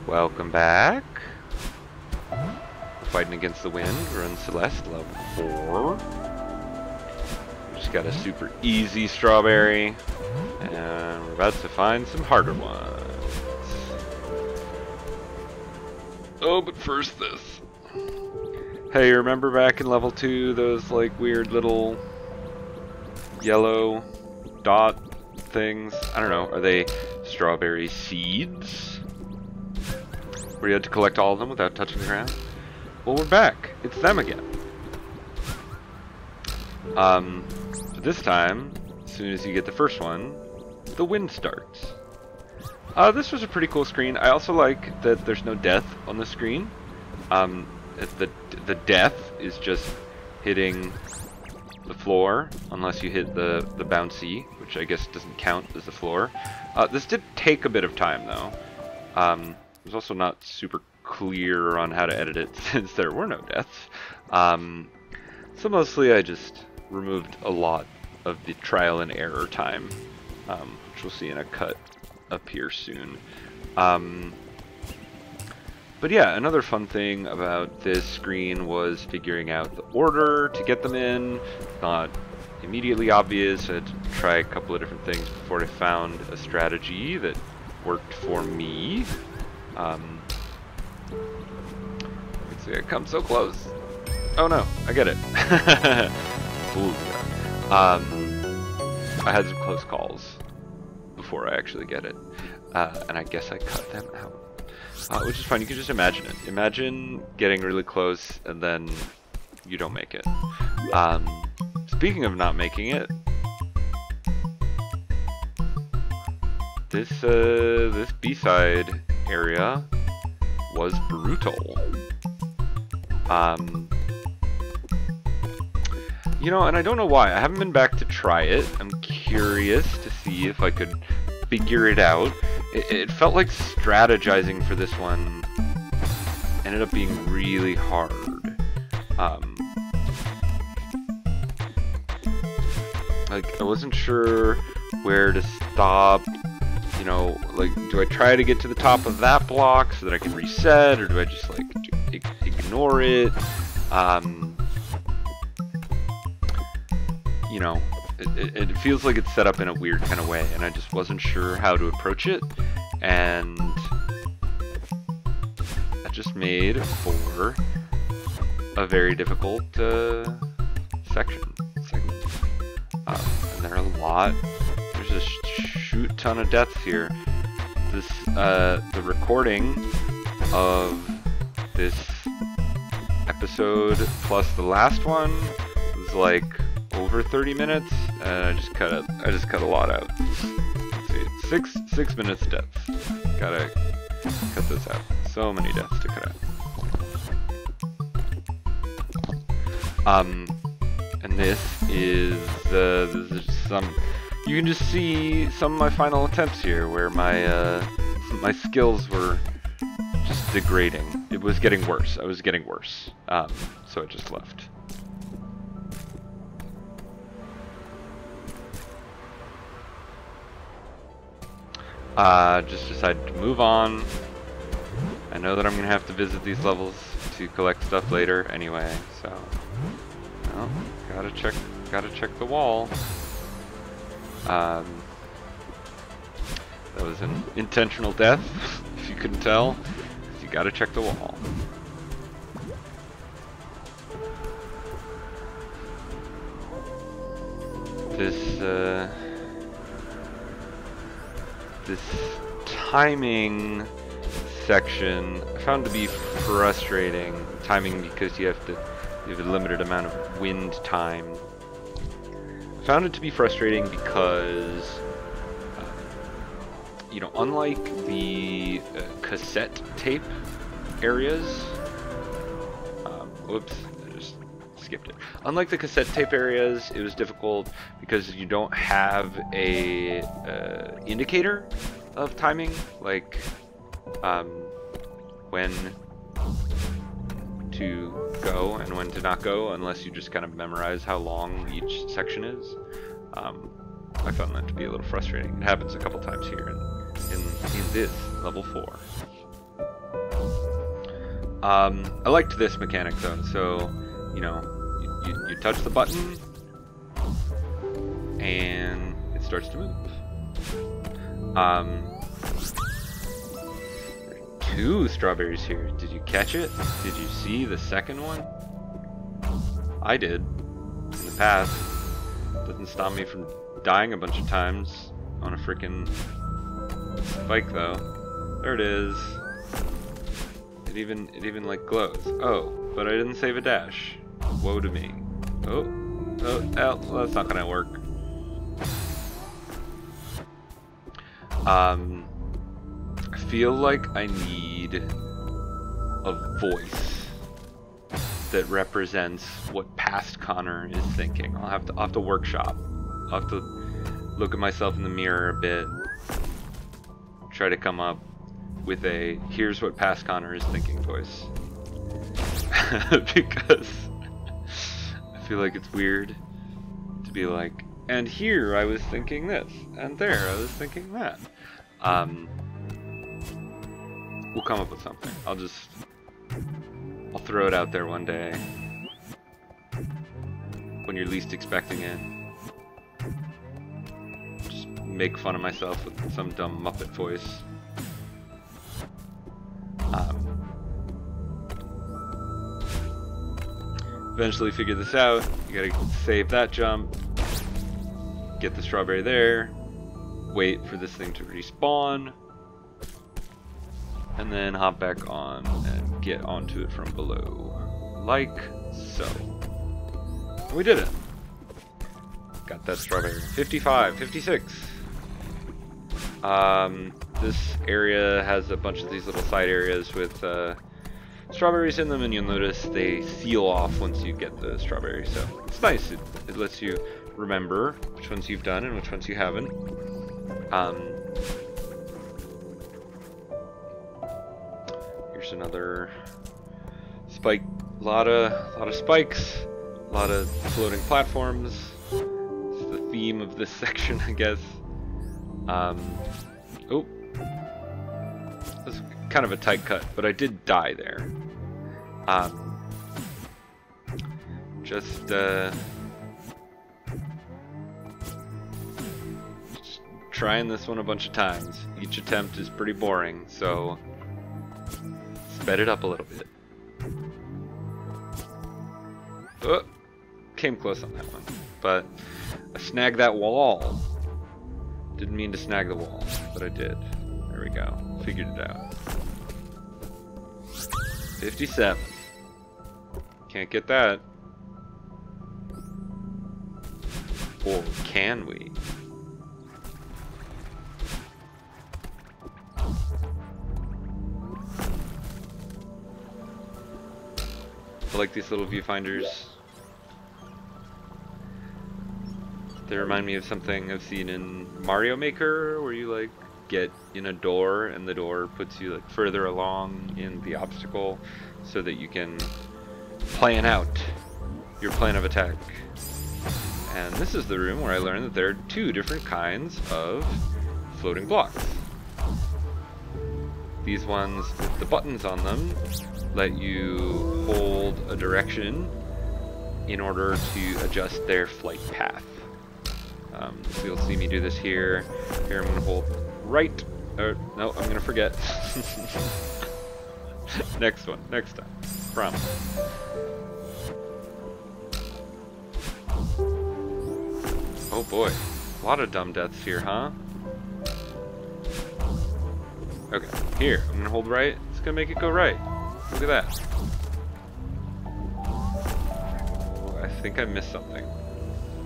Welcome back. Fighting against the wind. We're in Celeste, level 4. We just got a super easy strawberry. And we're about to find some harder ones. Oh, but first this. Hey, remember back in level 2, those like weird little yellow dot things? I don't know, are they strawberry seeds? Where you had to collect all of them without touching the ground? Well, we're back. It's them again. But this time, as soon as you get the first one, the wind starts. This was a pretty cool screen. I also like that there's no death on the screen. The death is just hitting the floor, unless you hit the bouncy, which I guess doesn't count as the floor. This did take a bit of time, though. It was also not super clear on how to edit it, since there were no deaths. So mostly I just removed a lot of the trial and error time, which we'll see in a cut up here soon. But yeah, another fun thing about this screen was figuring out the order to get them in. Not immediately obvious. I had to try a couple of different things before I found a strategy that worked for me. Let's see, I come so close. Oh no, I get it. Ooh, yeah. I had some close calls before I actually get it. And I guess I cut them out. Which is fine, you can just imagine it. Imagine getting really close and then you don't make it. Speaking of not making it, this B-side area was brutal. You know, and I don't know why. I haven't been back to try it. I'm curious to see if I could figure it out. It felt like strategizing for this one ended up being really hard. Like, I wasn't sure where to stop. You know, like, do I try to get to the top of that block so that I can reset, or do I just, like, ignore it? You know, it feels like it's set up in a weird kind of way, and I just wasn't sure how to approach it, and that just made for a very difficult segment. And there are a lot. There's a shoot ton of deaths here. This the recording of this episode plus the last one was like over 30 minutes, and I just cut a lot out. Let's see, 6 minutes deaths. Gotta cut this out. So many deaths to cut out. And this is some. You can just see some of my final attempts here, where my my skills were just degrading. It was getting worse. I was getting worse. So I just left. Just decided to move on. I know that I'm gonna have to visit these levels to collect stuff later anyway, so well, gotta check the wall. That was an intentional death, if you couldn't tell. You gotta check the wall. This timing section I found to be frustrating. Timing because you have a limited amount of wind time. I found it to be frustrating because you know, unlike the cassette tape areas, whoops, I just skipped it. Unlike the cassette tape areas, it was difficult because you don't have a indicator of timing, like when to go and when to not go, unless you just kind of memorize how long each section is. I found that to be a little frustrating. It happens a couple times here in this level 4. I liked this mechanic though. So, you know, you touch the button, and it starts to move. Two strawberries here. Did you catch it? Did you see the second one? I did. In the past. Doesn't stop me from dying a bunch of times on a freaking spike though. There it is. It even like glows. Oh, but I didn't save a dash. Woe to me. Oh, well, that's not gonna work. I feel like I need a voice that represents what past Connor is thinking. I'll have to workshop. I'll have to look at myself in the mirror a bit. Try to come up with a here's what past Connor is thinking voice. Because I feel like it's weird to be like, and here I was thinking this, and there I was thinking that. We'll come up with something. I'll throw it out there one day when you're least expecting it. Just make fun of myself with some dumb Muppet voice. Eventually figure this out. You gotta save that jump, get the strawberry there, wait for this thing to respawn, and then hop back on and get onto it from below. Like so. And we did it. Got that strawberry. 55, 56. This area has a bunch of these little side areas with strawberries in them, and you'll notice they seal off once you get the strawberry. So it's nice. It lets you remember which ones you've done and which ones you haven't. Here's another spike. A lot of spikes. A lot of floating platforms. It's the theme of this section, I guess. Oh, that's kind of a tight cut, but I did die there. Just trying this one a bunch of times. Each attempt is pretty boring, so sped it up a little bit. Oh, came close on that one, but I snagged that wall. Didn't mean to snag the wall, but I did. There we go. Figured it out. 57. Can't get that. Or can we? I like these little viewfinders. They remind me of something I've seen in Mario Maker, where you like get in a door and the door puts you like further along in the obstacle so that you can plan out your plan of attack. And this is the room where I learned that there are two different kinds of floating blocks. These ones with the buttons on them let you hold a direction in order to adjust their flight path. So you'll see me do this here. Here I'm going to hold right. No, I'm going to forget. Next one. Next time. Promise. Oh boy. A lot of dumb deaths here, huh? Okay. Here. I'm going to hold right. It's going to make it go right. Look at that. Oh, I think I missed something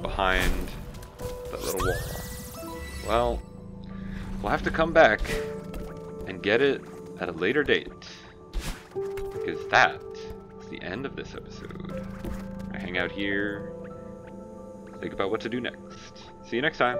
behind that little wall. Well, we'll have to come back and get it at a later date, because that is the end of this episode. I hang out here, think about what to do next. See you next time.